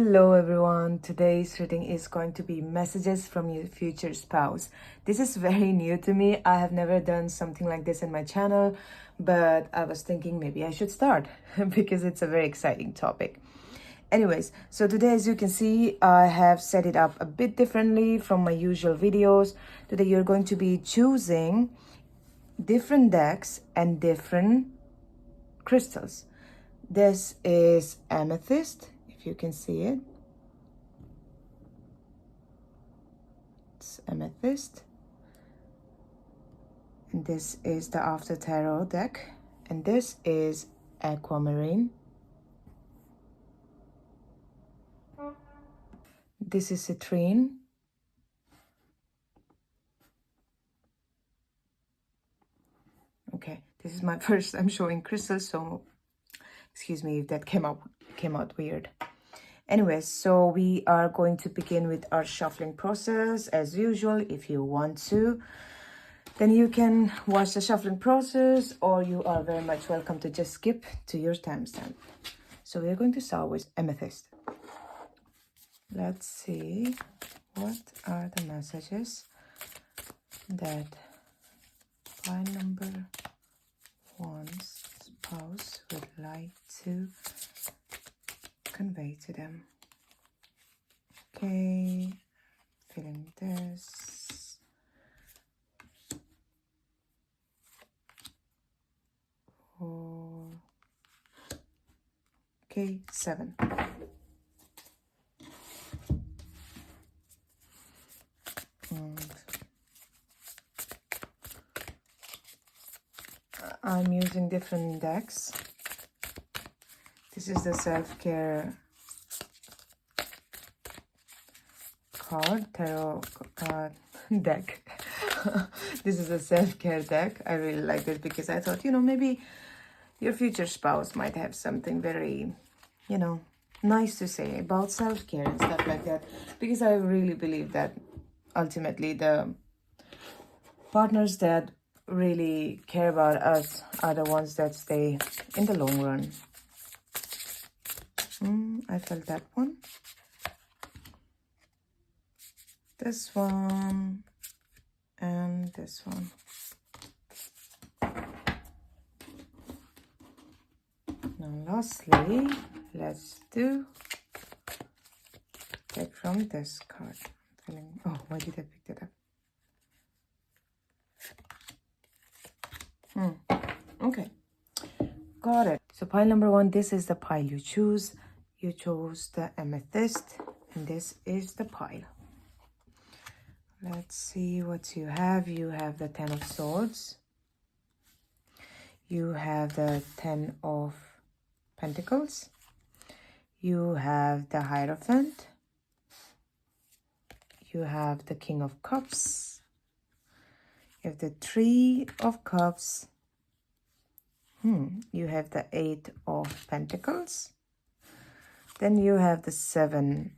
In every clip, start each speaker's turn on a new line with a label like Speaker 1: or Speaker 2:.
Speaker 1: Hello everyone, today's reading is going to be messages from your future spouse. This is very new to me. I have never done something like this in my channel, but I was thinking maybe I should start because it's a very exciting topic. Anyways, so today, as you can see, I have set it up a bit differently from my usual videos. Today you're going to be choosing different decks and different crystals. This is Amethyst, if you can see it. It's Amethyst. And this is the After Tarot deck. And this is Aquamarine. This is Citrine. Okay, this is my first time showing crystals, so excuse me if that came out weird. Anyways, so we are going to begin with our shuffling process as usual. If you want to, then you can watch the shuffling process, or you are very much welcome to just skip to your timestamp. So we're going to start with Amethyst. Let's see what are the messages that pile number one's spouse would like to convey to them. Okay, feeling this. Four. Okay, 7. I'm using different decks. This is the self-care tarot deck. This is a self-care deck. I really like this because I thought, maybe your future spouse might have something very, nice to say about self-care and stuff like that. Because I really believe that ultimately the partners that really care about us are the ones that stay in the long run. I felt that one. This one. And this one. Now lastly, let's do take from this card. Oh, why did I pick that up? Okay, got it. So pile number 1, this is the pile you choose. You chose the Amethyst, and this is the pile. Let's see what you have. You have the 10 of Swords. You have the 10 of Pentacles. You have the Hierophant. You have the King of Cups. You have the 3 of Cups. You have the 8 of Pentacles. Then you have the 7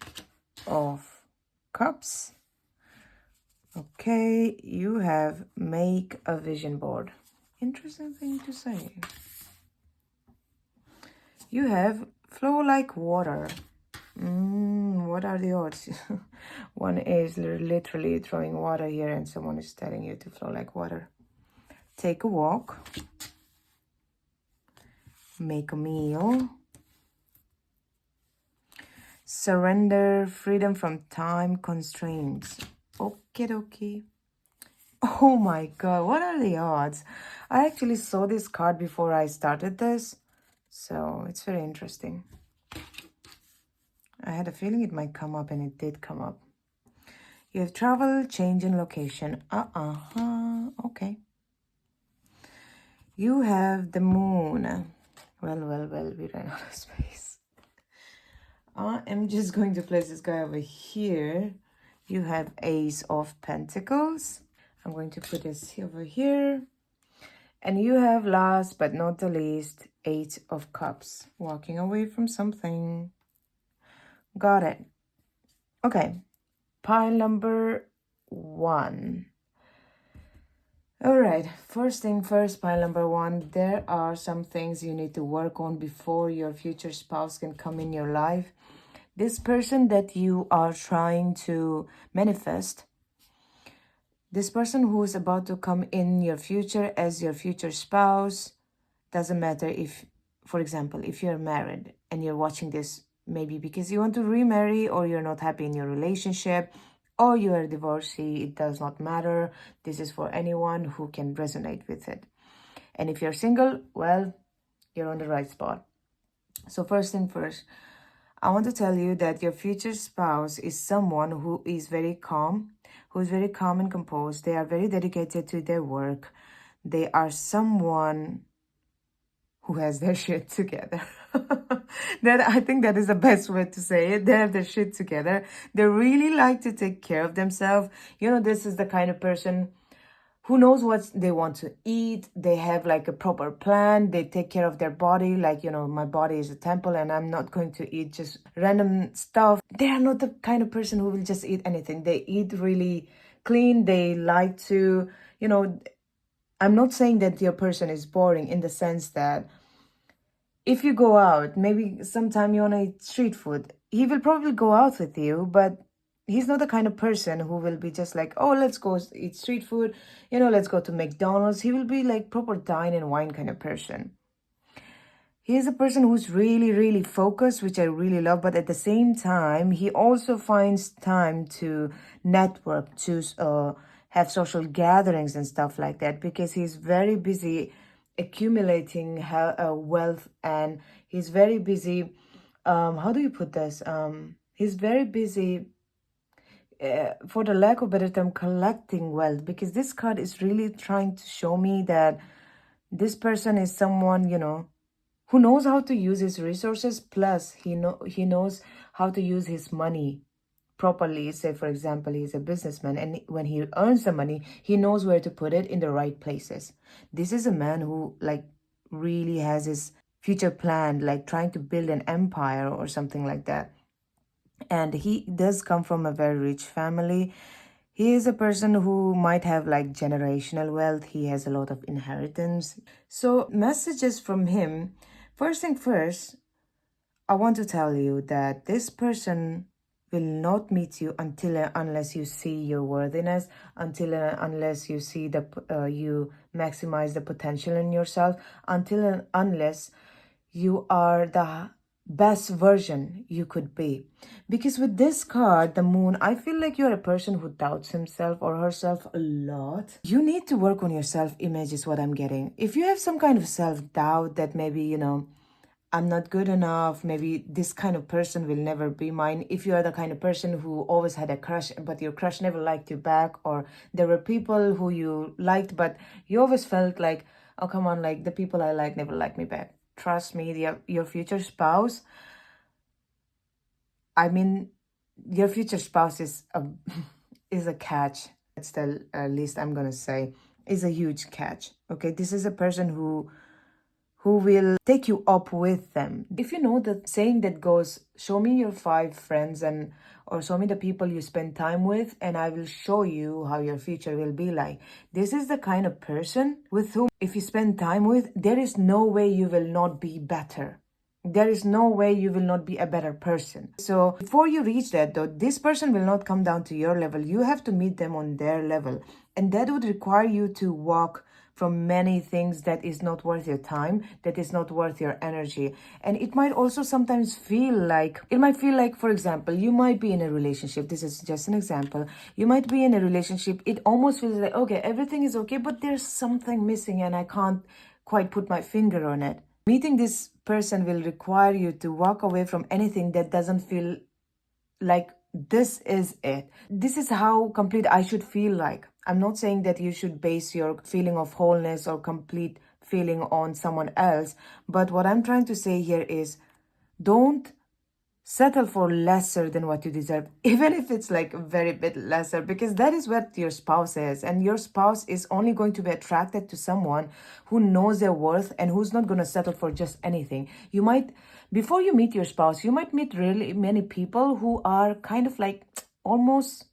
Speaker 1: of Cups. Okay, you have make a vision board. Interesting thing to say. You have flow like water. What are the odds? One is literally throwing water here and someone is telling you to flow like water. Take a walk. Make a meal. Surrender freedom from time constraints. Okie dokie. Oh my god, what are the odds? I actually saw this card before I started this, so it's very interesting. I had a feeling it might come up, and it did come up. You have travel, change in location. Okay. You have the moon. Well, we ran out of space. I am just going to place this guy over here. You have Ace of Pentacles. I'm going to put this over here. And you have, last but not the least, 8 of Cups. Walking away from something. Got it. Okay. Pile number 1. All right. First thing first, pile number 1. There are some things you need to work on before your future spouse can come in your life. This person that you are trying to manifest, this person who is about to come in your future as your future spouse, doesn't matter if, for example, if you're married and you're watching this maybe because you want to remarry, or you're not happy in your relationship, or you are a divorcee, it does not matter. This is for anyone who can resonate with it. And if you're single, well, you're on the right spot. So first thing first, I want to tell you that your future spouse is someone who is very calm, and composed. They are very dedicated to their work. They are someone who has their shit together. I think that is the best way to say it. They have their shit together. They really like to take care of themselves. You know, this is the kind of person who knows what they want to eat. They have like a proper plan. They take care of their body. Like, you know, my body is a temple and I'm not going to eat just random stuff. They are not the kind of person who will just eat anything. They eat really clean. They like to, you know, I'm not saying that your person is boring in the sense that if you go out, maybe sometime you want to eat street food, he will probably go out with you, but he's not the kind of person who will be just like, oh, let's go eat street food, you know, let's go to McDonald's. He will be like proper dine and wine kind of person. He is a person who's really, really focused, which I really love, but at the same time, he also finds time to network, to have social gatherings and stuff like that, because he's very busy accumulating wealth, and he's very busy, how do you put this? He's very busy, for the lack of better term, collecting wealth, because this card is really trying to show me that this person is someone, you know, who knows how to use his resources, plus he knows how to use his money properly. Say, for example, he's a businessman, and when he earns the money, he knows where to put it in the right places. This is a man who like really has his future planned, like trying to build an empire or something like that. And he does come from a very rich family. He is a person who might have like generational wealth. He has a lot of inheritance. So messages from him. First thing first, I want to tell you that this person will not meet you until unless you see your worthiness, until unless you see you maximize the potential in yourself, until unless you are the best version you could be. Because with this card, the moon, I feel like you're a person who doubts himself or herself a lot. You need to work on your self-image is what I'm getting. If you have some kind of self-doubt that maybe, you know, I'm not good enough, maybe this kind of person will never be mine. If you are the kind of person who always had a crush, but your crush never liked you back, or there were people who you liked, but you always felt like, oh, come on, like the people I like never liked me back. Trust me, your future spouse, I mean, your future spouse is a catch. That's the least I'm gonna say. Is a huge catch. Okay, this is a person who will take you up with them. If you know the saying that goes, show me your 5 friends or show me the people you spend time with, and I will show you how your future will be like. This is the kind of person with whom, if you spend time with, there is no way you will not be better. There is no way you will not be a better person. So before you reach that though, this person will not come down to your level. You have to meet them on their level. And that would require you to walk from many things that is not worth your time, that is not worth your energy. And it might also sometimes feel like, for example, you might be in a relationship. This is just an example. You might be in a relationship. It almost feels like, okay, everything is okay, but there's something missing and I can't quite put my finger on it. Meeting this person will require you to walk away from anything that doesn't feel like this is it. This is how complete I should feel like. I'm not saying that you should base your feeling of wholeness or complete feeling on someone else. But what I'm trying to say here is don't settle for lesser than what you deserve, even if it's like a very bit lesser, because that is what your spouse is. And your spouse is only going to be attracted to someone who knows their worth and who's not going to settle for just anything. You might, before you meet your spouse, you might meet really many people who are kind of like almost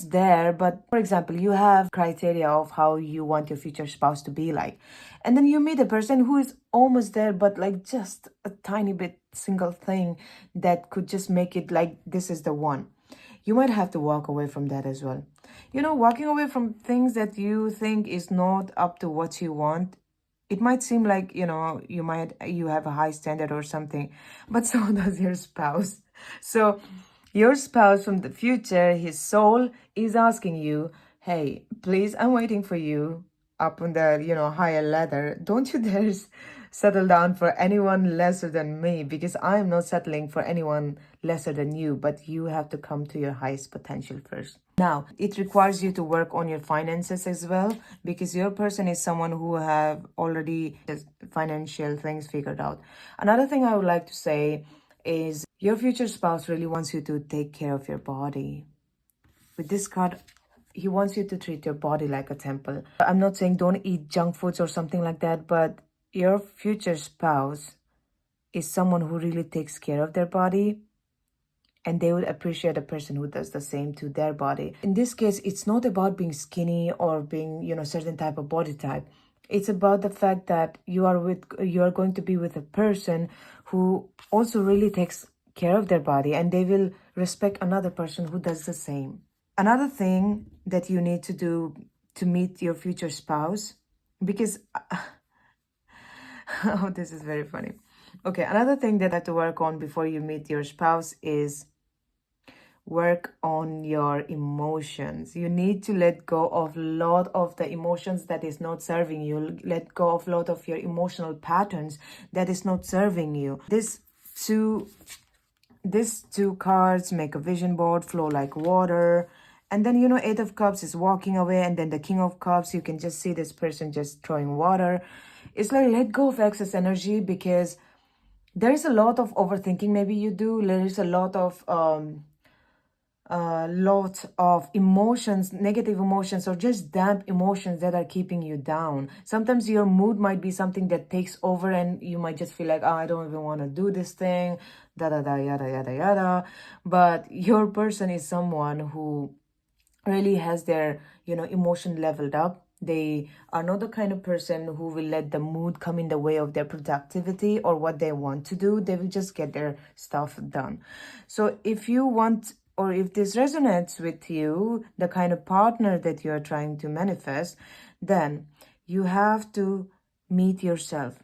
Speaker 1: there. But for example, you have criteria of how you want your future spouse to be like, and then you meet a person who is almost there but like just a tiny bit single thing that could just make it like this is the one. You might have to walk away from that as well. You know, walking away from things that you think is not up to what you want. It might seem like, you know, you have a high standard or something, but so does your spouse. So your spouse from the future, his soul is asking you, hey, please, I'm waiting for you up on the, you know, higher ladder. Don't you dare settle down for anyone lesser than me, because I'm not settling for anyone lesser than you, but you have to come to your highest potential first. Now, it requires you to work on your finances as well, because your person is someone who have already the financial things figured out. Another thing I would like to say is your future spouse really wants you to take care of your body. With this card, he wants you to treat your body like a temple. I'm not saying don't eat junk foods or something like that, but your future spouse is someone who really takes care of their body, and they will appreciate a person who does the same to their body. In this case, it's not about being skinny or being, you know, certain type of body type. It's about the fact that you are going to be with a person who also really takes care of their body, and they will respect another person who does the same. Another thing that you need to do to meet your future spouse, because oh, this is very funny. Okay, another thing that I have to work on before you meet your spouse is work on your emotions. You need to let go of a lot of the emotions that is not serving you. Let go of a lot of your emotional patterns that is not serving you. These two cards make a vision board, flow like water. And then, you know, Eight of Cups is walking away. And then the King of Cups, you can just see this person just throwing water. It's like, let go of excess energy, because there is a lot of overthinking. Maybe you do. There is a lot of emotions, negative emotions, or just damp emotions that are keeping you down. Sometimes your mood might be something that takes over, and you might just feel like, oh, I don't even want to do this thing, da da da, yada yada yada. But your person is someone who really has their, you know, emotion leveled up. They are not the kind of person who will let the mood come in the way of their productivity or what they want to do. They will just get their stuff done. So if you want, or if this resonates with you, the kind of partner that you're trying to manifest, then you have to meet yourself.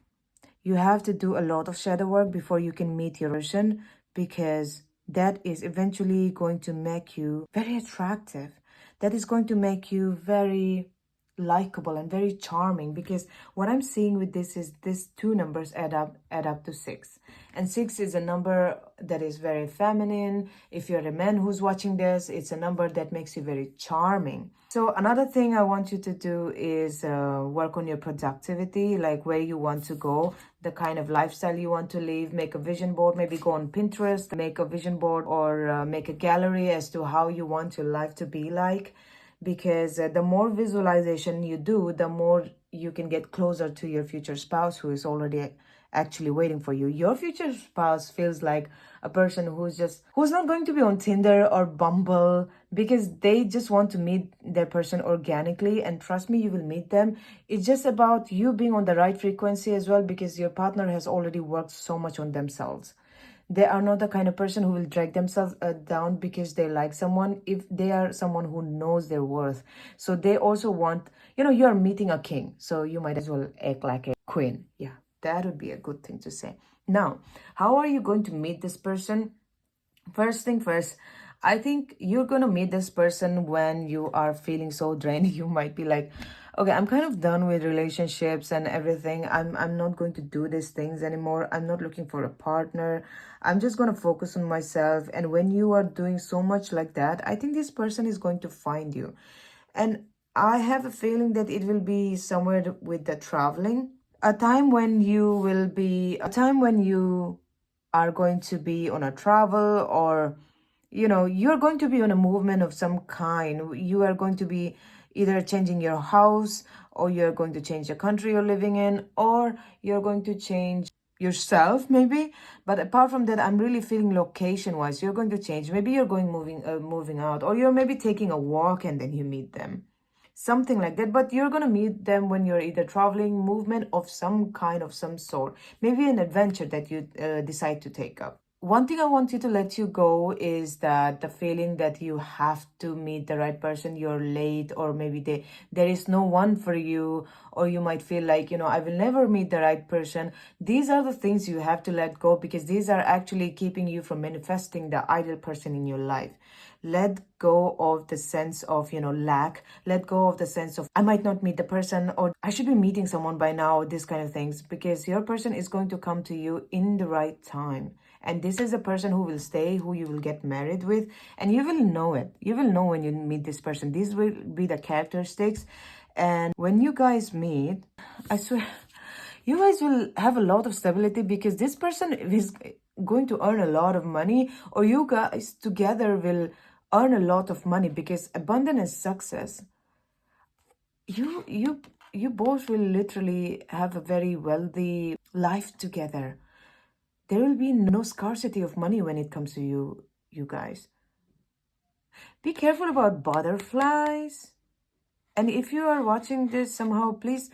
Speaker 1: You have to do a lot of shadow work before you can meet your person, because that is eventually going to make you very attractive. That is going to make you very likable and very charming, because what I'm seeing with this is these two numbers add up to 6, and 6 is a number that is very feminine. If you're a man who's watching this, it's a number that makes you very charming. So another thing I want you to do is work on your productivity, like where you want to go, the kind of lifestyle you want to live. Make a vision board, maybe go on Pinterest, make a vision board, or make a gallery as to how you want your life to be like. Because the more visualization you do, the more you can get closer to your future spouse, who is already actually waiting for you. Your future spouse feels like a person who's not going to be on Tinder or Bumble, because they just want to meet their person organically. And trust me, you will meet them. It's just about you being on the right frequency as well, because your partner has already worked so much on themselves. They are not the kind of person who will drag themselves down because they like someone, if they are someone who knows their worth. So they also want, you know, you're meeting a king, so you might as well act like a queen. Yeah, that would be a good thing to say. Now, how are you going to meet this person? First thing first, I think you're going to meet this person when you are feeling so drained. You might be like, okay, I'm kind of done with relationships and everything. I'm not going to do these things anymore. I'm not looking for a partner. I'm just going to focus on myself. And when you are doing so much like that, I think this person is going to find you. And I have a feeling that it will be somewhere with the traveling. A time when you are going to be on a travel, or you know, you're going to be on a movement of some kind. You are going to be either changing your house, or you're going to change the country you're living in, or you're going to change yourself maybe. But apart from that, I'm really feeling location wise you're going to change. Maybe you're moving out, or you're maybe taking a walk and then you meet them. something like that. But you're gonna meet them when you're either traveling, movement of some kind, of some sort, maybe an adventure that you decide to take up. One thing I want you to let you go is that the feeling that you have to meet the right person, you're late, or maybe there is no one for you, or you might feel like, you know, I will never meet the right person. These are the things you have to let go, because these are actually keeping you from manifesting the ideal person in your life. Let go of the sense of, you know, lack. Let go of the sense of, I might not meet the person, or I should be meeting someone by now, this kind of things, because your person is going to come to you in the right time. And this is a person who will stay, who you will get married with, and you will know it. You will know when you meet this person. These will be the characteristics. And when you guys meet, I swear, you guys will have a lot of stability, because this person is going to earn a lot of money, or you guys together will earn a lot of money, because abundance is success. You both will literally have a very wealthy life together. There will be no scarcity of money when it comes to you guys. Be careful about butterflies. And if you are watching this somehow, please,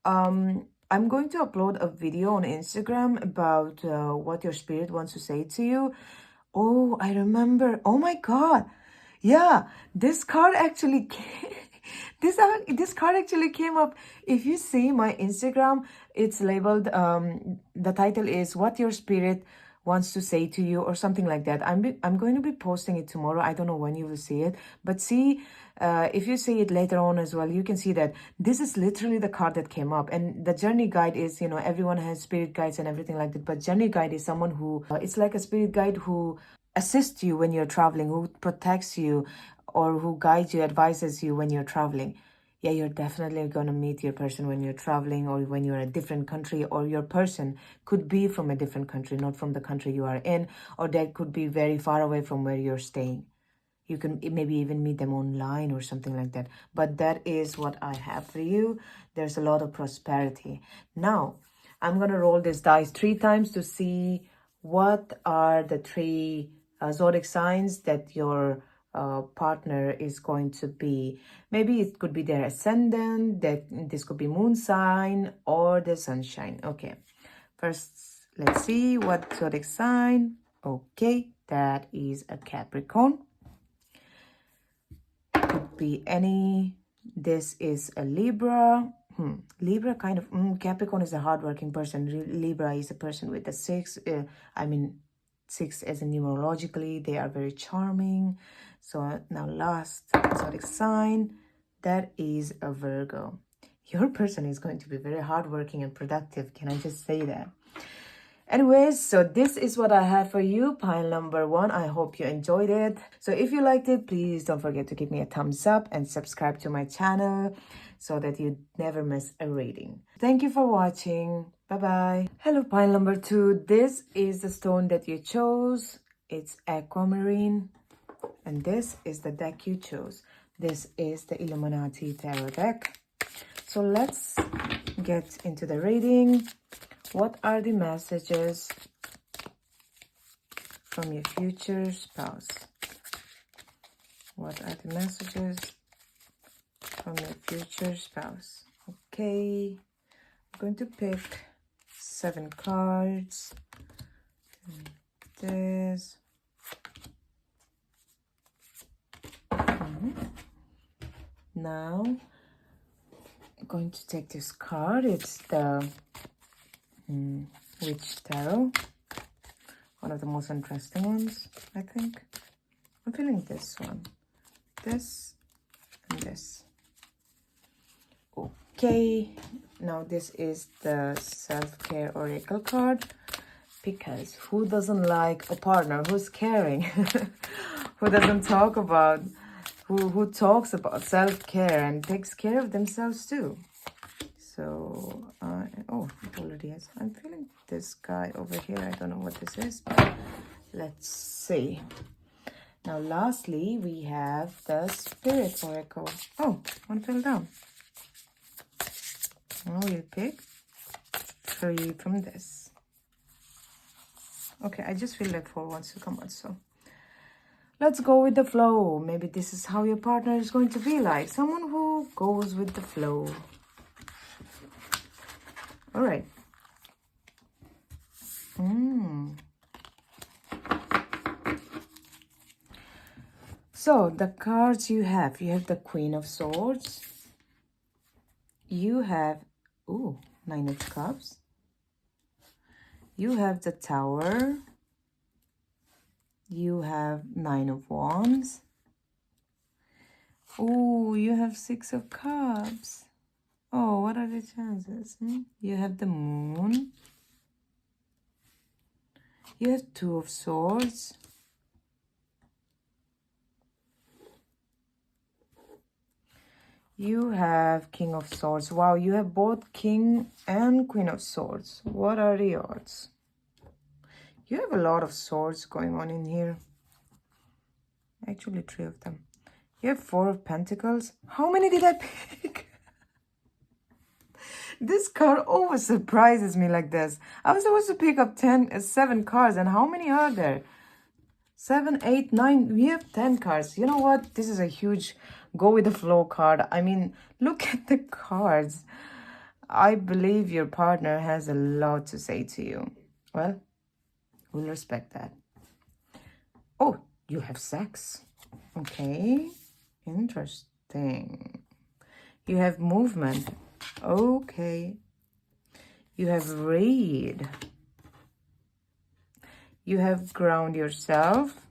Speaker 1: I'm going to upload a video on Instagram about what your spirit wants to say to you. Oh, I remember. Oh my God. Yeah, this card actually this card actually came up. If you see my Instagram, it's labeled the title is What Your Spirit Wants to Say to You, or something like that. I'm going to be posting it tomorrow. I don't know when you will see it, but see, if you see it later on as well, you can see that this is literally the card that came up. And the journey guide is, you know, everyone has spirit guides and everything like that, but journey guide is someone who it's like a spirit guide who assists you when you're traveling, who protects you, or who guides you, advises you when you're traveling. Yeah, you're definitely going to meet your person when you're traveling, or when you're in a different country, or your person could be from a different country, not from the country you are in, or they could be very far away from where you're staying. You can maybe even meet them online or something like that. But that is what I have for you. There's a lot of prosperity. Now, I'm going to roll this dice 3 times to see what are the 3 zodiac signs that your partner is going to be. Maybe it could be their ascendant, that this could be moon sign, or the sunshine. Okay, first let's see what zodiac sign. Okay, that is a Capricorn. Could be any. This is a Libra. Libra kind of Capricorn is a hardworking person. Libra is a person with a 6. I mean 6 as in numerologically. They are very charming. So now last zodiac sign, that is a Virgo. Your person is going to be very hardworking and productive. Can I just say that? Anyways, so this is what I have for you, pile number 1. I hope you enjoyed it. So if you liked it, please don't forget to give me a thumbs up and subscribe to my channel so that you never miss a reading. Thank you for watching. Bye-bye. Hello, pile number 2. This is the stone that you chose. It's Aquamarine. And this is the deck you chose. This is the Illuminati tarot deck. So let's get into the reading. What are the messages from your future spouse? What are the messages from your future spouse? Okay, I'm going to pick 7 cards. This. Now, I'm going to take this card. It's the Witch Tarot. One of the most interesting ones, I think. I'm feeling this one. This and this. Okay. Now this is the Self-Care Oracle card. Because who doesn't like a partner who's caring? Who doesn't talk about... Who talks about self-care and takes care of themselves too. So, oh, it already is. I'm feeling this guy over here. I don't know what this is, but let's see. Now, lastly, we have the Spirit Oracle. Oh, one fell down. Now we'll pick 3 from this. Okay, I just feel like 4 wants to come out, so Let's go with the flow. Maybe this is how your partner is going to be like. Someone who goes with the flow. All right. So the cards you have the Queen of Swords. You have, ooh, Nine of Cups. You have the Tower. You have Nine of Wands. Oh, you have Six of Cups. Oh, what are the chances? You have the Moon. You have Two of Swords. You have King of Swords. Wow, you have both King and Queen of Swords. What are the odds? You have a lot of swords going on in here. Actually, 3 of them. You have 4 of Pentacles. How many did I pick? This card always surprises me like this. I was supposed to pick up 7 cards, and how many are there? 7, 8, 9. We have 10 cards. You know what? This is a huge go with the flow card. I mean, look at the cards. I believe your partner has a lot to say to you. Well, we'll respect that. Oh, you have sex. Okay, interesting. You have movement. Okay. You have read. You have ground yourself.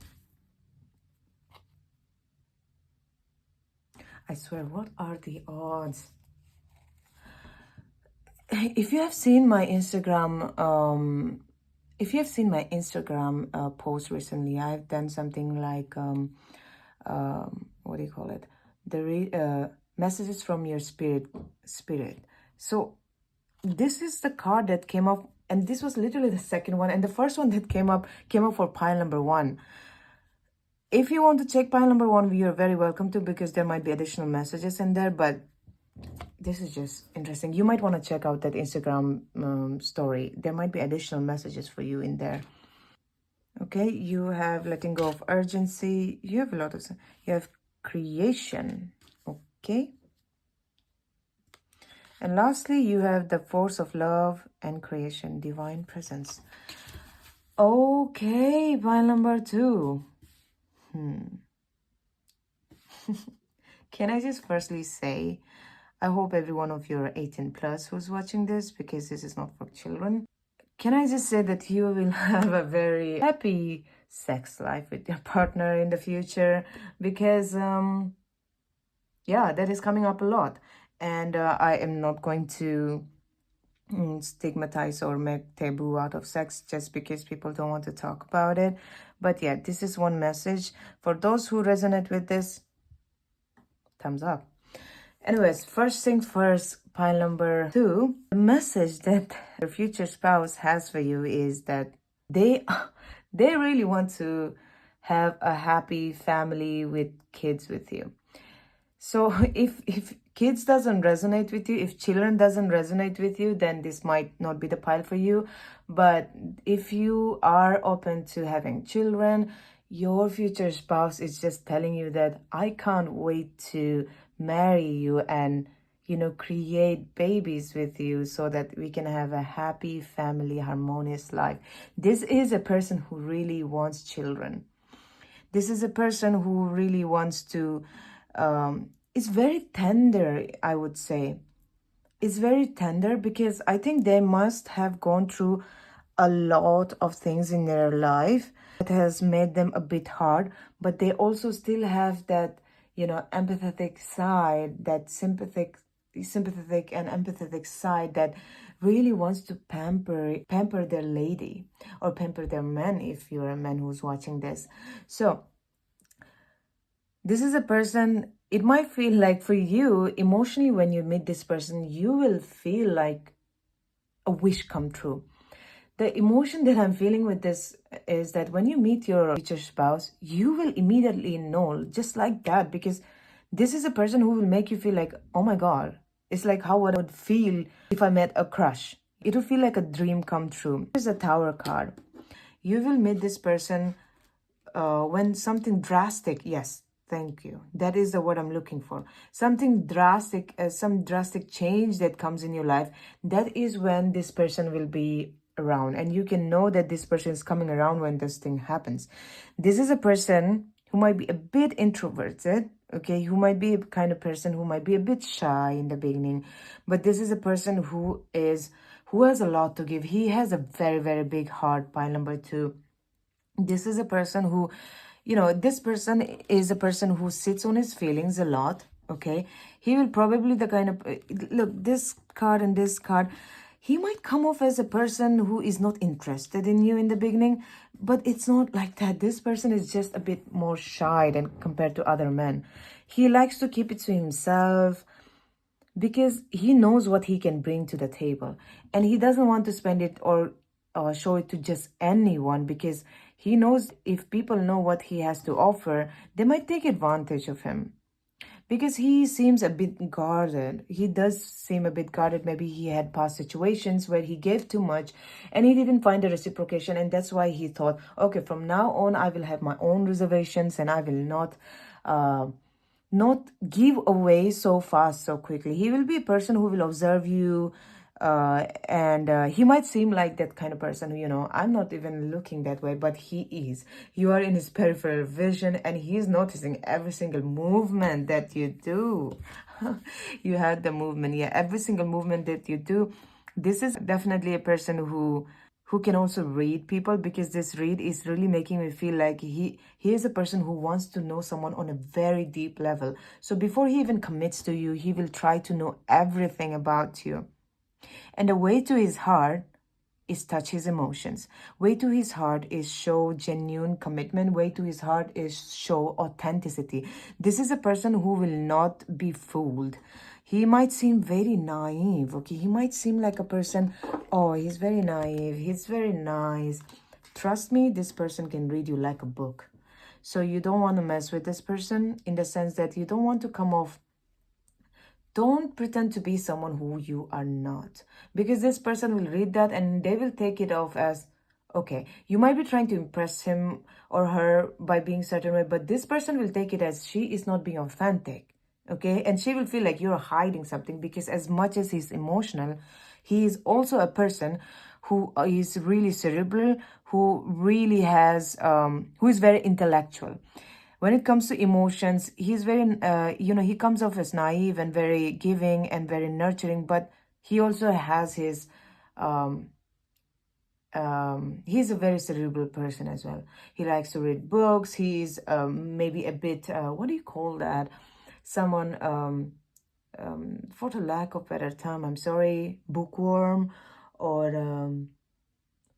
Speaker 1: I swear, what are the odds? If you have seen my Instagram, post recently, I've done something like, what do you call it? The messages from your spirit. So this is the card that came up, and this was literally the second one, and the first one that came up for pile number 1. If you want to check pile number 1, you're very welcome to, because there might be additional messages in there, but this is just interesting. You might want to check out that Instagram story. There might be additional messages for you in there. Okay, you have letting go of urgency. You have a lot of, you have creation. Okay. And lastly, you have the force of love and creation, divine presence. Okay, pile number 2. Can I just firstly say, I hope every one of you are 18 plus who's watching this, because this is not for children. Can I just say that you will have a very happy sex life with your partner in the future, because, yeah, that is coming up a lot. And I am not going to stigmatize or make taboo out of sex just because people don't want to talk about it. But yeah, this is one message. For those who resonate with this, thumbs up. Anyways, first things first, pile number 2. The message that your future spouse has for you is that they really want to have a happy family with kids with you. So if kids doesn't resonate with you, if children doesn't resonate with you, then this might not be the pile for you. But if you are open to having children, your future spouse is just telling you that I can't wait to marry you and, you know, create babies with you so that we can have a happy family, harmonious life. This is a person who really wants children. This is a person who really wants to, it's very tender, I would say. It's very tender because I think they must have gone through a lot of things in their life that has made them a bit hard, but they also still have that, you know, empathetic side, that sympathetic and empathetic side that really wants to pamper their lady, or pamper their man if you're a man who's watching this. So this is a person, it might feel like for you, emotionally, when you meet this person, you will feel like a wish come true. The emotion that I'm feeling with this is that when you meet your future spouse, you will immediately know, just like that, because this is a person who will make you feel like, oh my God, it's like how I would feel if I met a crush. It will feel like a dream come true. Here's a Tower card. You will meet this person when something drastic, yes, thank you. That is the word I'm looking for. Something drastic, some drastic change that comes in your life. That is when this person will be around, and you can know that this person is coming around when this thing happens. This is a person who might be a bit introverted, okay, who might be a kind of person who might be a bit shy in the beginning, but this is a person who has a lot to give. He has a very, very big heart. Pile number 2. This is a person who, this person is a person who sits on his feelings a lot, okay? He will probably the kind of, look, this card and this card, he might come off as a person who is not interested in you in the beginning, but it's not like that. This person is just a bit more shy than compared to other men. He likes to keep it to himself because he knows what he can bring to the table, and he doesn't want to spend it or show it to just anyone, because he knows if people know what he has to offer, they might take advantage of him. Because he seems a bit guarded. He does seem a bit guarded. Maybe he had past situations where he gave too much and he didn't find the reciprocation. And that's why he thought, okay, from now on, I will have my own reservations and I will not give away so fast, so quickly. He will be a person who will observe you, and he might seem like that kind of person who, I'm not even looking that way, but he is. You are in his peripheral vision and he is noticing every single movement that you do. You had the movement, yeah, every single movement that you do. This is definitely a person who can also read people, because this read is really making me feel like he is a person who wants to know someone on a very deep level. So before he even commits to you, he will try to know everything about you. And the way to his heart is touch his emotions. Way to his heart is show genuine commitment. Way to his heart is show authenticity. This is a person who will not be fooled. He might seem very naive, okay? He might seem like a person, oh, he's very naive, he's very nice. Trust me, this person can read you like a book. So you don't want to mess with this person, in the sense that you don't want to come off. Don't pretend to be someone who you are not, because this person will read that and they will take it off as, okay, you might be trying to impress him or her by being certain way, but this person will take it as she is not being authentic, okay? And she will feel like you're hiding something, because as much as he's emotional, he is also a person who is really cerebral, who really has, who is very intellectual. When it comes to emotions, he's very, he comes off as naive and very giving and very nurturing, but he also has his, he's a very cerebral person as well. He likes to read books. He's maybe a bit, what do you call that? Someone, for the lack of better term, I'm sorry, bookworm, or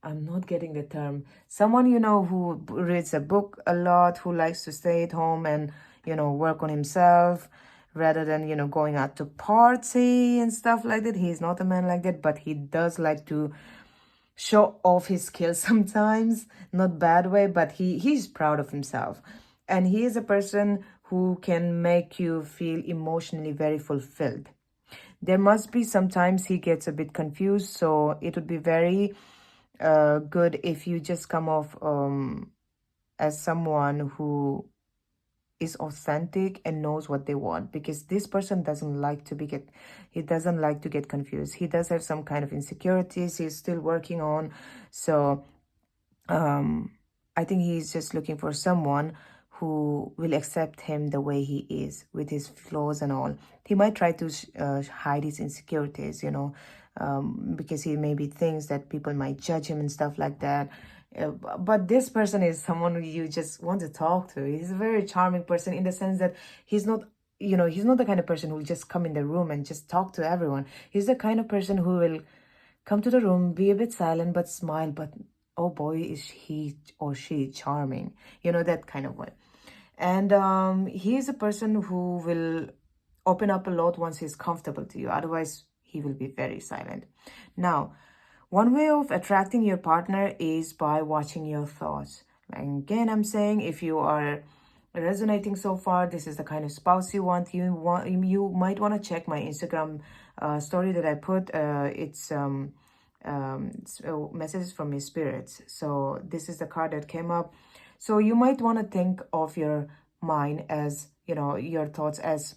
Speaker 1: I'm not getting the term. Someone, who reads a book a lot, who likes to stay at home and, work on himself rather than, going out to party and stuff like that. He's not a man like that, but he does like to show off his skills sometimes. Not bad way, but he's proud of himself. And he is a person who can make you feel emotionally very fulfilled. There must be sometimes he gets a bit confused, so it would be very good if you just come off as someone who is authentic and knows what they want, because this person doesn't like to get confused. He does have some kind of insecurities he's still working on. So I think he's just looking for someone who will accept him the way he is, with his flaws and all. He might try to hide his insecurities, because he maybe thinks that people might judge him and stuff like that. But this person is someone who you just want to talk to. He's a very charming person, in the sense that he's not, he's not the kind of person who will just come in the room and just talk to everyone. He's the kind of person who will come to the room, be a bit silent, but smile. But, oh boy, is he or she charming. That kind of way. And he is a person who will open up a lot once he's comfortable to you. Otherwise, he will be very silent. Now, one way of attracting your partner is by watching your thoughts. And again, I'm saying, if you are resonating so far, this is the kind of spouse you want. You might want to check my Instagram story that I put. It's messages from your spirits. So this is the card that came up. So you might want to think of your mind as, your thoughts as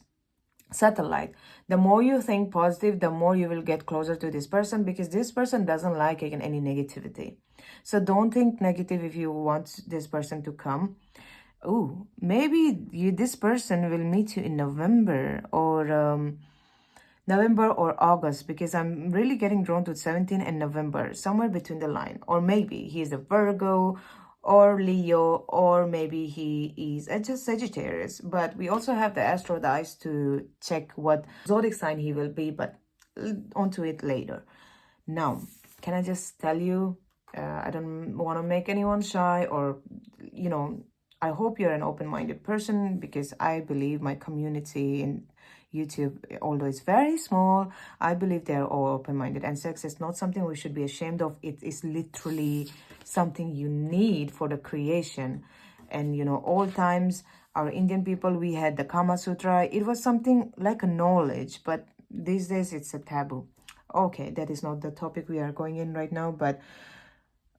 Speaker 1: satellite. The more you think positive, the more you will get closer to this person, because this person doesn't like again any negativity. So don't think negative if you want this person to come. Oh, maybe this person will meet you in November or August, because I'm really getting drawn to 17 and November, somewhere between the line. Or maybe he's a Virgo or Leo, or maybe he is just Sagittarius. But we also have the astro dice to check what zodiac sign he will be, but onto it later. Now, can I just tell you, I don't want to make anyone shy, or, I hope you're an open-minded person, because I believe my community in YouTube, although it's very small, I believe they're all open-minded, and sex is not something we should be ashamed of. It is literally something you need for the creation. And, all times, our Indian people, we had the Kama Sutra. It was something like a knowledge, but these days it's a taboo. Okay, that is not the topic we are going in right now, but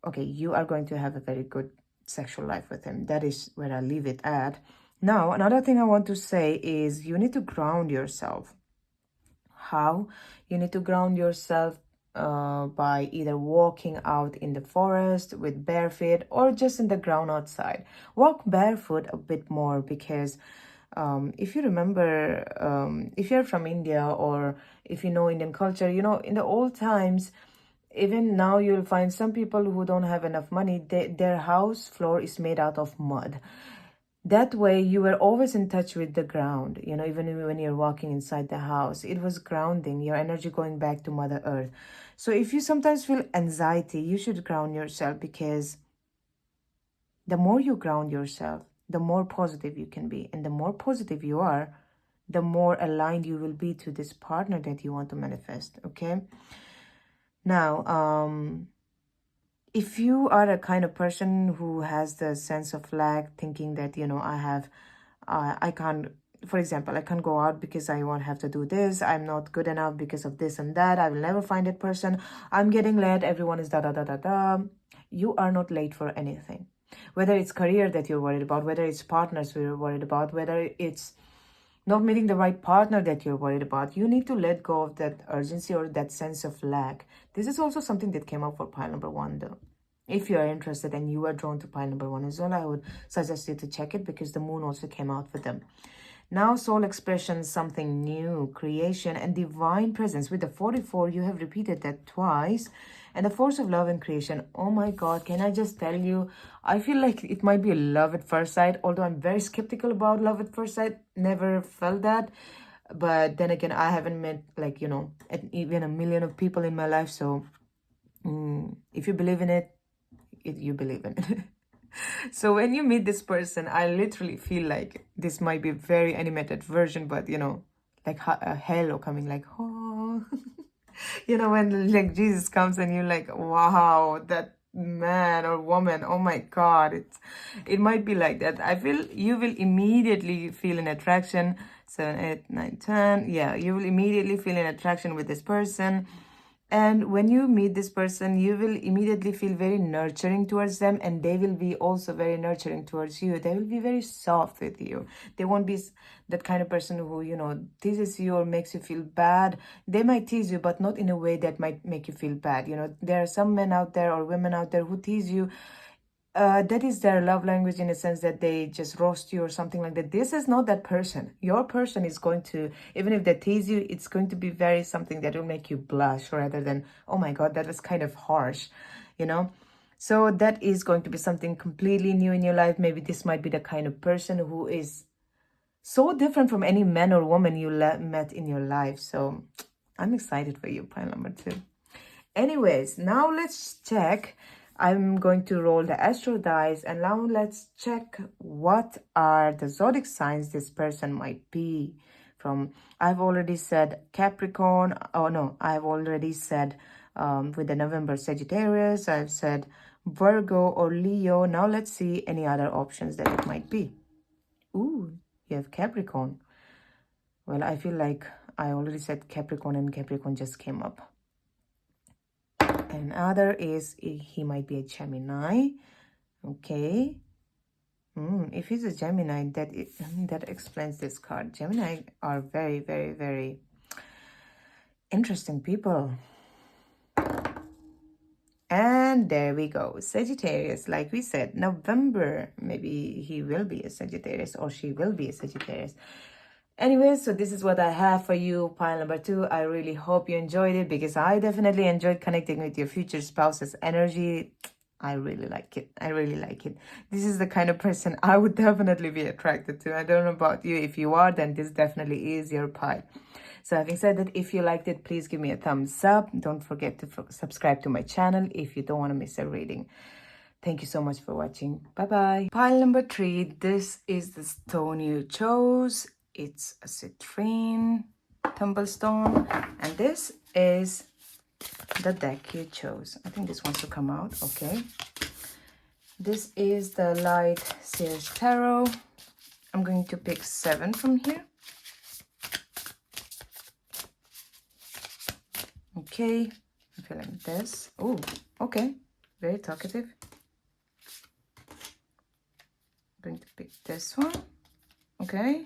Speaker 1: okay, you are going to have a very good sexual life with him. That is where I leave it at. Now, another thing I want to say is you need to ground yourself. How? You need to ground yourself by either walking out in the forest with bare feet, or just in the ground outside. Walk barefoot a bit more, because if you remember, if you're from India, or if you know Indian culture, in the old times, even now you'll find some people who don't have enough money, their house floor is made out of mud. That way you were always in touch with the ground, even when you're walking inside the house. It was grounding, your energy going back to Mother Earth. So if you sometimes feel anxiety, you should ground yourself, because the more you ground yourself, the more positive you can be. And the more positive you are, the more aligned you will be to this partner that you want to manifest, okay? Now, if you are a kind of person who has the sense of lack, thinking that, I can't, for example, I can't go out because I won't have to do this. I'm not good enough because of this and that. I will never find that person. I'm getting late. Everyone is da-da-da-da-da. You are not late for anything. Whether it's career that you're worried about, whether it's partners you're worried about, whether it's not meeting the right partner that you're worried about, you need to let go of that urgency or that sense of lack. This is also something that came up for pile number 1, though. If you are interested and you are drawn to pile number 1 as well, I would suggest you to check it, because the moon also came out with them. Now, soul expression, something new, creation, and divine presence. With the 44, you have repeated that twice. And the force of love and creation. Oh my God, can I just tell you, I feel like it might be a love at first sight, although I'm very skeptical about love at first sight. Never felt that. But then again, I haven't met, like, even a million of people in my life. So if you believe in it, you believe in it. So when you meet this person, I literally feel like this might be a very animated version, but like a halo coming, like, oh. When like Jesus comes and you're like, wow, that man or woman, oh my God, it might be like that. I feel you will immediately feel an attraction. 7, 8, 9, 10. Yeah, you will immediately feel an attraction with this person. And when you meet this person, you will immediately feel very nurturing towards them, and they will be also very nurturing towards you. They will be very soft with you. They won't be that kind of person who, teases you or makes you feel bad. They might tease you, but not in a way that might make you feel bad. There are some men out there or women out there who tease you. That is their love language, in a sense that they just roast you or something like that. This is not that person. Your person is going to, even if they tease you, it's going to be very something that will make you blush, rather than, oh my God, that was kind of harsh, So that is going to be something completely new in your life. Maybe this might be the kind of person who is so different from any man or woman you met in your life. So I'm excited for you, pile number 2. Anyways, now let's check. I'm going to roll the astro dice, and now let's check what are the zodiac signs this person might be from. I've already said Capricorn. Oh no, I've already said with the November Sagittarius. I've said Virgo or Leo. Now let's see any other options that it might be. Ooh, you have Capricorn. Well, I feel like I already said Capricorn, and Capricorn just came up. And other is he might be a Gemini. Okay. If he's a Gemini, that explains this card. Gemini are very, very, very interesting people. And there we go. Sagittarius, like we said, November. Maybe he will be a Sagittarius or she will be a Sagittarius. Anyway, so this is what I have for you, pile number 2. I really hope you enjoyed it because I definitely enjoyed connecting with your future spouse's energy. I really like it. I really like it. This is the kind of person I would definitely be attracted to. I don't know about you. If you are, then this definitely is your pile. So having said that, if you liked it, please give me a thumbs up. Don't forget to subscribe to my channel if you don't want to miss a reading. Thank you so much for watching. Bye-bye. Pile number 3. This is the stone you chose. It's a citrine tumblestone. And this is the deck you chose. I think this wants to come out. Okay. This is the Light Sears Tarot. I'm going to pick 7 from here. Okay. I feel like this. Oh, okay. Very talkative. I'm going to pick this one. Okay.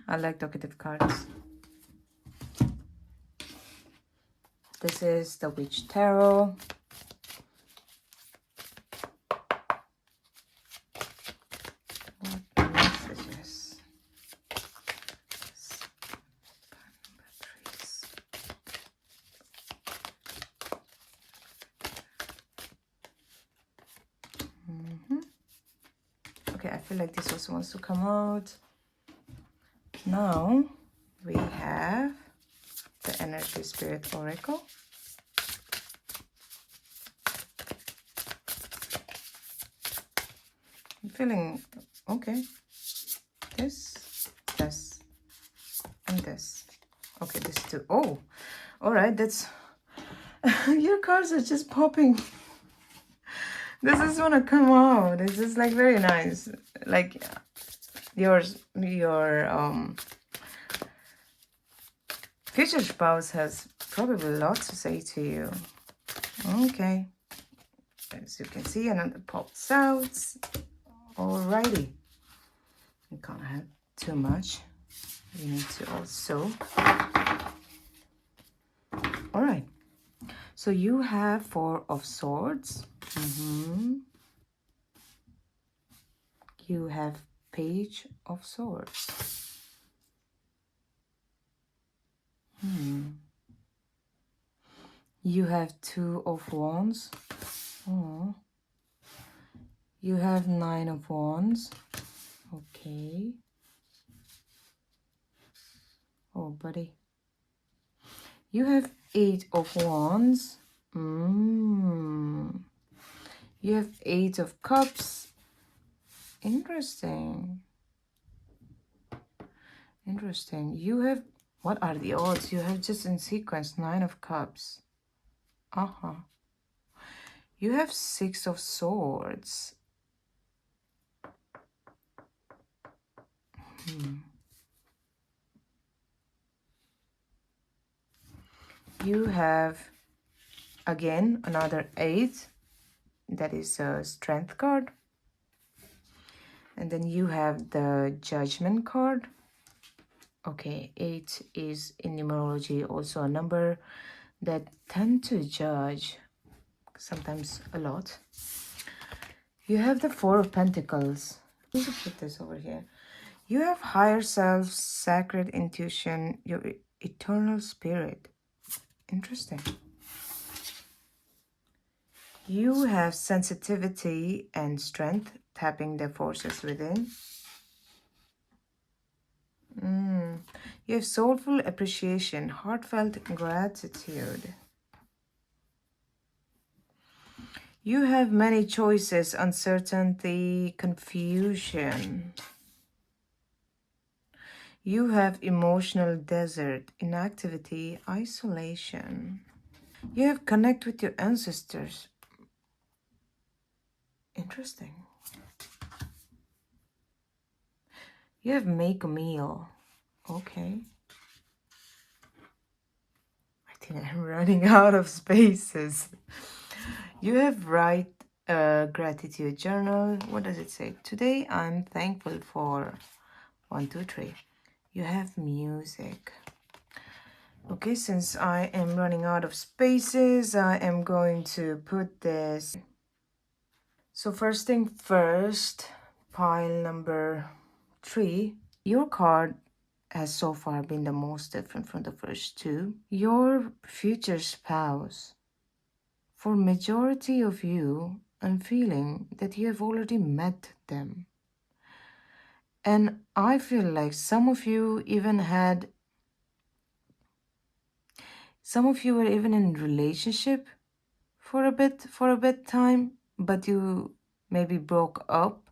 Speaker 1: I like talkative cards. This is the Witch Tarot. What messages? Okay, I feel like this also wants to come out. Now we have the Energy Spirit Oracle. I'm feeling okay. This, and this. Okay, this too. Oh, all right. That's your cards are just popping. This is wanna come out. This is like very nice. Like your future spouse has probably lots to say to you. Okay. As you can see, another pops out. Alrighty. You can't have too much. You need to also. Alright. So you have 4 of Swords. You have Page of Swords. You have 2 of Wands. Oh. You have 9 of Wands. Okay. Oh, buddy. You have 8 of Wands. You have 8 of Cups. Interesting. Interesting. You have, what are the odds? You have just in sequence 9 of Cups. You have 6 of Swords. You have, again, another 8. That is a Strength card. And then you have the Judgment card. Okay, 8 is in numerology also a number that tend to judge, sometimes a lot. You have the 4 of Pentacles. Let me put this over here. You have higher self, sacred intuition, your eternal spirit. Interesting. You have sensitivity and strength, tapping the forces within. You have soulful appreciation, heartfelt gratitude. You have many choices, uncertainty, confusion. You have emotional desert, inactivity, isolation. You have connect with your ancestors. Interesting. You have make a meal. Okay. I think I'm running out of spaces. You have write gratitude journal. What does it say? Today I'm thankful for 1, 2, 3. You have music. Okay, since I am running out of spaces, I am going to put this. So first thing first, pile number 3. Your card has so far been the most different from the first two. Your future spouse. For majority of you, I'm feeling that you have already met them. And I feel like some of you were even in relationship for a bit time, but you maybe broke up,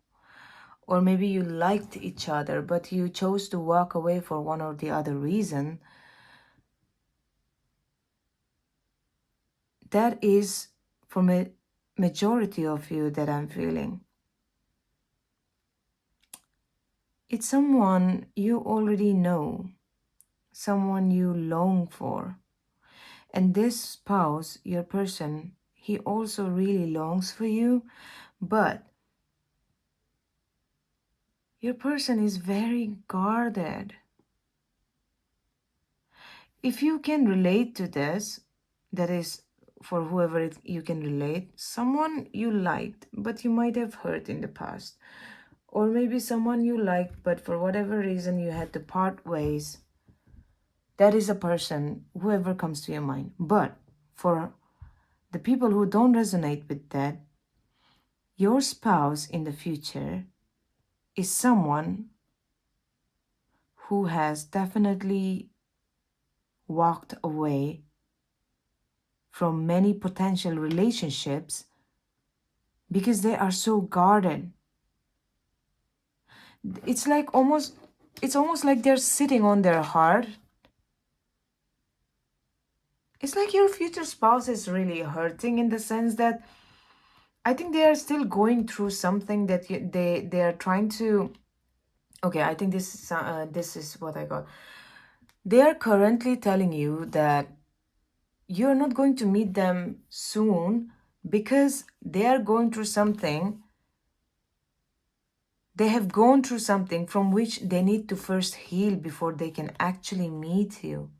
Speaker 1: or maybe you liked each other, but you chose to walk away for one or the other reason. That is for majority of you that I'm feeling. It's someone you already know, someone you long for. And this spouse, your person, he also really longs for you, but your person is very guarded. If you can relate to this, that is for whoever you can relate, someone you liked, but you might have hurt in the past. Or maybe someone you liked, but for whatever reason you had to part ways. That is a person, whoever comes to your mind. But for the people who don't resonate with that, your spouse in the future is someone who has definitely walked away from many potential relationships because they are so guarded. It's almost like they're sitting on their heart. It's like your future spouse is really hurting in the sense that I think they are still going through something that they are trying to. Okay, I think this is what I got. They are currently telling you that you're not going to meet them soon because they are going through something. They have gone through something from which they need to first heal before they can actually meet you.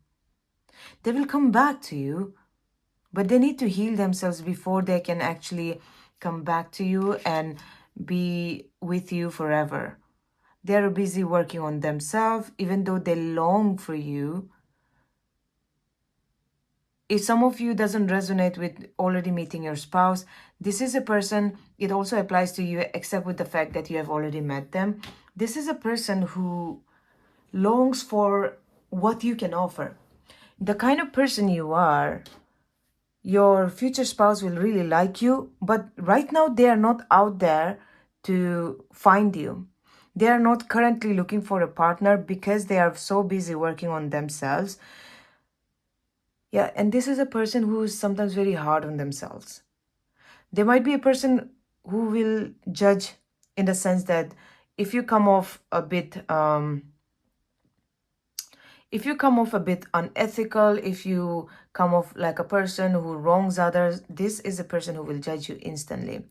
Speaker 1: They will come back to you, but they need to heal themselves before they can actually come back to you and be with you forever. They're busy working on themselves, even though they long for you. If some of you doesn't resonate with already meeting your spouse, this is a person, it also applies to you, except with the fact that you have already met them. This is a person who longs for what you can offer. The kind of person you are, your future spouse will really like you, but right now they are not out there to find you. They are not currently looking for a partner because they are so busy working on themselves. Yeah, and this is a person who is sometimes very hard on themselves. There might be a person who will judge in the sense that if you come off a bit unethical, if you come off like a person who wrongs others, this is a person who will judge you instantly.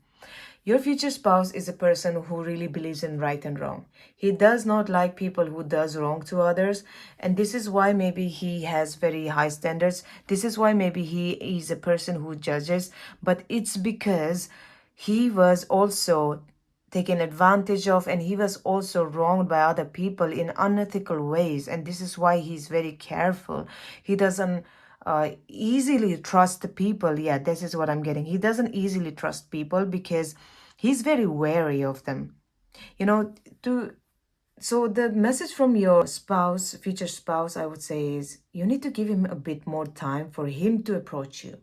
Speaker 1: Your future spouse is a person who really believes in right and wrong. He does not like people who does wrong to others, and this is why maybe he has very high standards. This is why maybe he is a person who judges, but it's because he was also taken advantage of, and he was also wronged by other people in unethical ways, and this is why he's very careful. He doesn't easily trust the people. Yeah, this is what I'm getting. He doesn't easily trust people because he's very wary of them. So the message from your spouse, future spouse, I would say, is you need to give him a bit more time for him to approach you.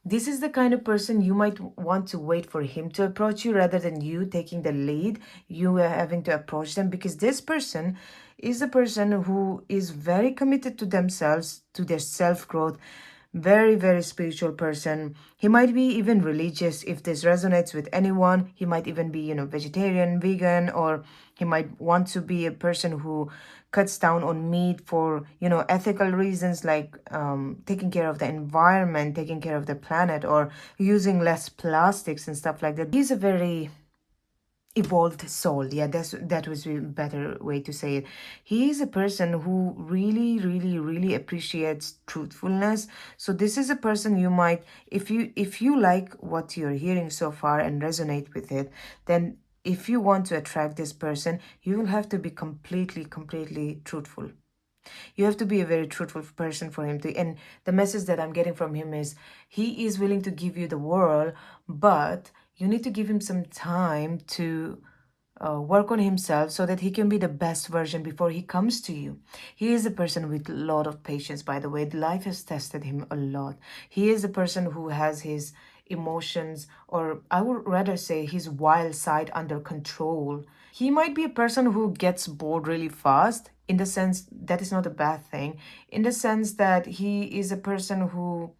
Speaker 1: This is the kind of person you might want to wait for him to approach you rather than you taking the lead, you having to approach them, because this person is a person who is very committed to themselves, to their self-growth, Very, very spiritual person. He might be even religious if this resonates with anyone. He might even be, vegetarian, vegan, or he might want to be a person who cuts down on meat for, ethical reasons, like taking care of the environment, taking care of the planet, or using less plastics and stuff like that. He's a very evolved soul. Yeah, that was a better way to say it. He is a person who really, really, really appreciates truthfulness. So this is a person you might, if you like what you're hearing so far and resonate with it, then if you want to attract this person, you will have to be completely, completely truthful. You have to be a very truthful person for him to. And the message that I'm getting from him is he is willing to give you the world, but you need to give him some time to work on himself so that he can be the best version before he comes to you. He is a person with a lot of patience, by the way. Life has tested him a lot. He is a person who has his emotions, or I would rather say his wild side, under control. He might be a person who gets bored really fast, in the sense that is not a bad thing, in the sense that he is a person who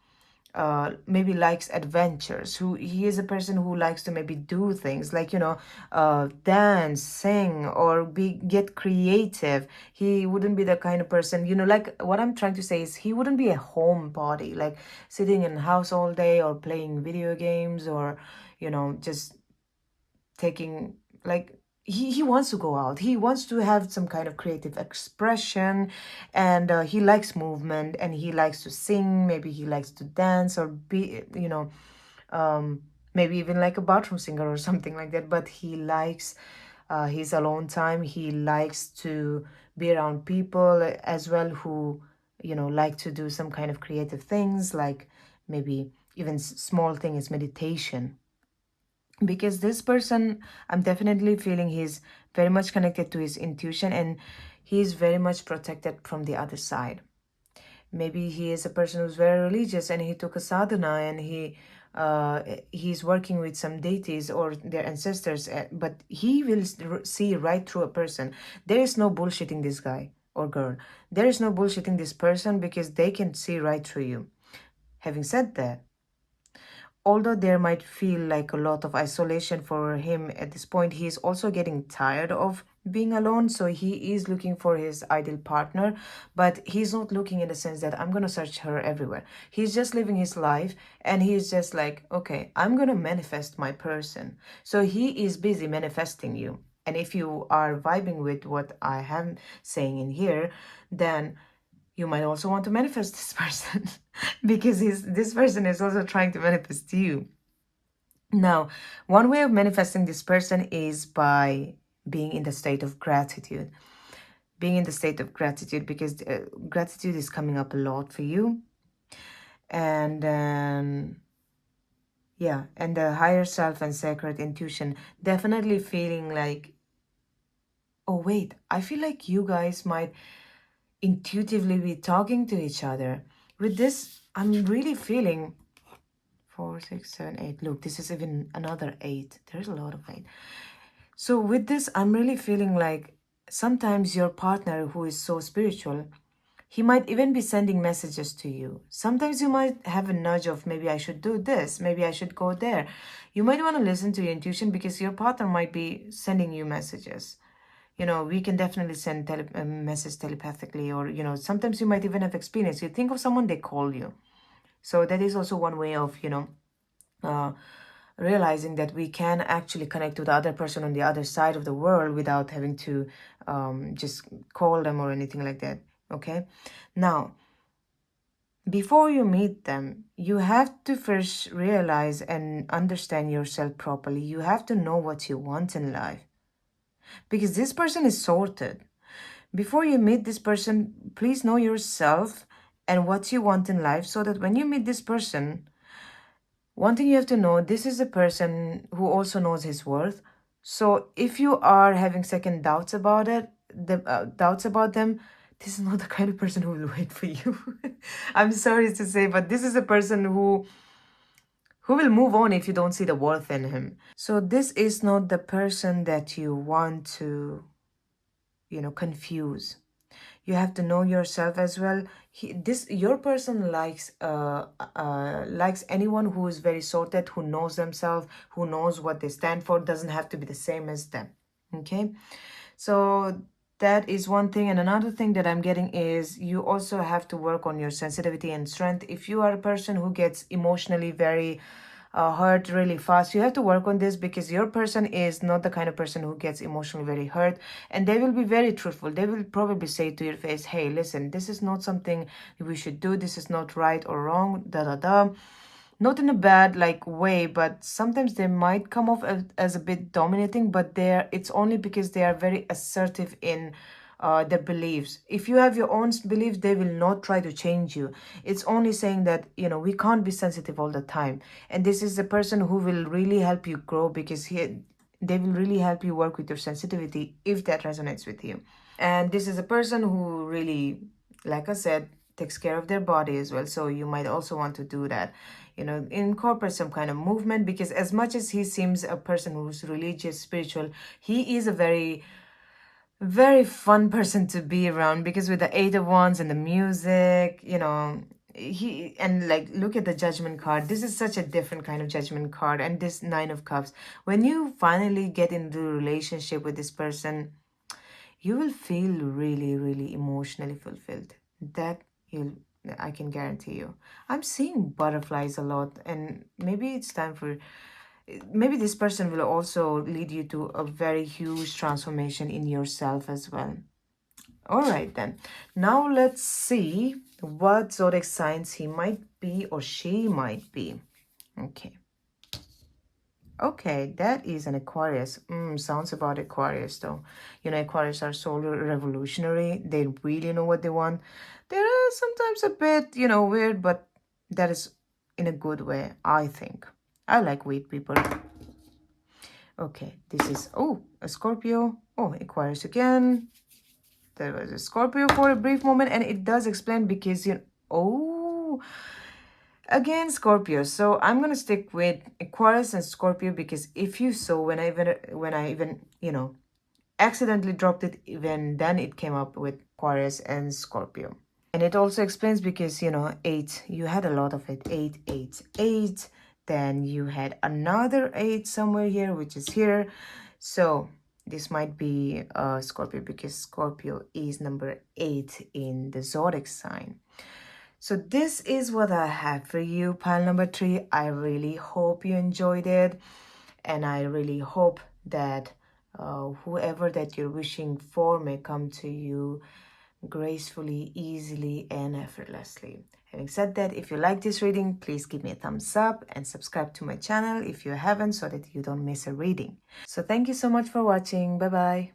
Speaker 1: maybe likes adventures, who he is a person who likes to maybe do things like, dance, sing, or get creative. He wouldn't be the kind of person, like what I'm trying to say is he wouldn't be a homebody, like sitting in the house all day or playing video games, or just taking, like, he wants to go out. He wants to have some kind of creative expression, and he likes movement, and he likes to sing. Maybe he likes to dance, or be, maybe even like a bathroom singer or something like that. But he likes his alone time. He likes to be around people as well who, like to do some kind of creative things, like maybe even small thing is meditation. Because this person, I'm definitely feeling he's very much connected to his intuition, and he's very much protected from the other side. Maybe he is a person who's very religious, and he took a sadhana, and he's working with some deities or their ancestors, but he will see right through a person. There is no bullshitting this guy or girl. There is no bullshitting this person, because they can see right through you. Having said that, although there might feel like a lot of isolation for him at this point, he is also getting tired of being alone. So he is looking for his ideal partner, but he's not looking in the sense that I'm going to search her everywhere. He's just living his life, and he's just like, okay, I'm going to manifest my person. So he is busy manifesting you. And if you are vibing with what I am saying in here, then you might also want to manifest this person because this person is also trying to manifest you. Now, one way of manifesting this person is by being in the state of gratitude. Being in the state of gratitude, because gratitude is coming up a lot for you. And yeah, and the higher self and sacred intuition, definitely feeling like, oh wait, I feel like you guys might intuitively be talking to each other. With this, I'm really feeling 4, 6, 7, 8. Look, this is even another 8. There's a lot of 8. So with this, I'm really feeling like sometimes your partner who is so spiritual, he might even be sending messages to you. Sometimes you might have a nudge of, maybe I should do this, maybe I should go there. You might want to listen to your intuition, because your partner might be sending you messages. We can definitely send a message telepathically, or, sometimes you might even have experience. You think of someone, they call you. So that is also one way of, realizing that we can actually connect to the other person on the other side of the world without having to just call them or anything like that. Okay. Now, before you meet them, you have to first realize and understand yourself properly. You have to know what you want in life, because this person is sorted. Before you meet this person, please know yourself and what you want in life, so that when you meet this person, one thing you have to know, this is a person who also knows his worth. So if you are having second doubts about it, doubts about them, this is not the kind of person who will wait for you. I'm sorry to say, but this is a person who will move on if you don't see the worth in him. So this is not the person that you want to, confuse. You have to know yourself as well. Your person likes anyone who is very sorted, who knows themselves, who knows what they stand for. Doesn't have to be the same as them. Okay, so that is one thing. And another thing that I'm getting is you also have to work on your sensitivity and strength. If you are a person who gets emotionally very hurt really fast, you have to work on this, because your person is not the kind of person who gets emotionally very hurt, and they will be very truthful. They will probably say to your face, hey, listen, this is not something we should do, this is not right or wrong, da da da. Not in a bad like way, but sometimes they might come off as a bit dominating, but it's only because they are very assertive in their beliefs. If you have your own beliefs, they will not try to change you. It's only saying that, we can't be sensitive all the time. And this is the person who will really help you grow, because they will really help you work with your sensitivity if that resonates with you. And this is a person who really, like I said, takes care of their body as well. So you might also want to do that, incorporate some kind of movement, because as much as he seems a person who's religious, spiritual, he is a very, very fun person to be around, because with the Eight of Wands and the music, like, look at the Judgment card. This is such a different kind of Judgment card. And this Nine of Cups, when you finally get into a relationship with this person, you will feel really, really emotionally fulfilled. That I can guarantee you. I'm seeing butterflies a lot, and maybe it's time for, maybe this person will also lead you to a very huge transformation in yourself as well. All right, then. Now let's see what zodiac signs he might be or she might be. Okay. Okay, that is an Aquarius. Sounds about Aquarius though. Aquarius are so revolutionary. They really know what they want. They're sometimes a bit, weird, but that is in a good way, I think. I like weird people. Okay, this is, a Scorpio. Oh, Aquarius again. There was a Scorpio for a brief moment, and it does explain because, again, Scorpio. So I'm gonna stick with Aquarius and Scorpio, because if you saw when I even accidentally dropped it, even then it came up with Aquarius and Scorpio. And it also explains because 8, you had a lot of it. 8, 8, 8. Then you had another 8 somewhere here, which is here. So this might be Scorpio, because Scorpio is number 8 in the zodiac sign. So this is what I have for you, pile number 3. I really hope you enjoyed it. And I really hope that whoever that you're wishing for may come to you gracefully, easily, and effortlessly. Having said that, if you like this reading, please give me a thumbs up and subscribe to my channel if you haven't, so that you don't miss a reading. So thank you so much for watching. Bye-bye.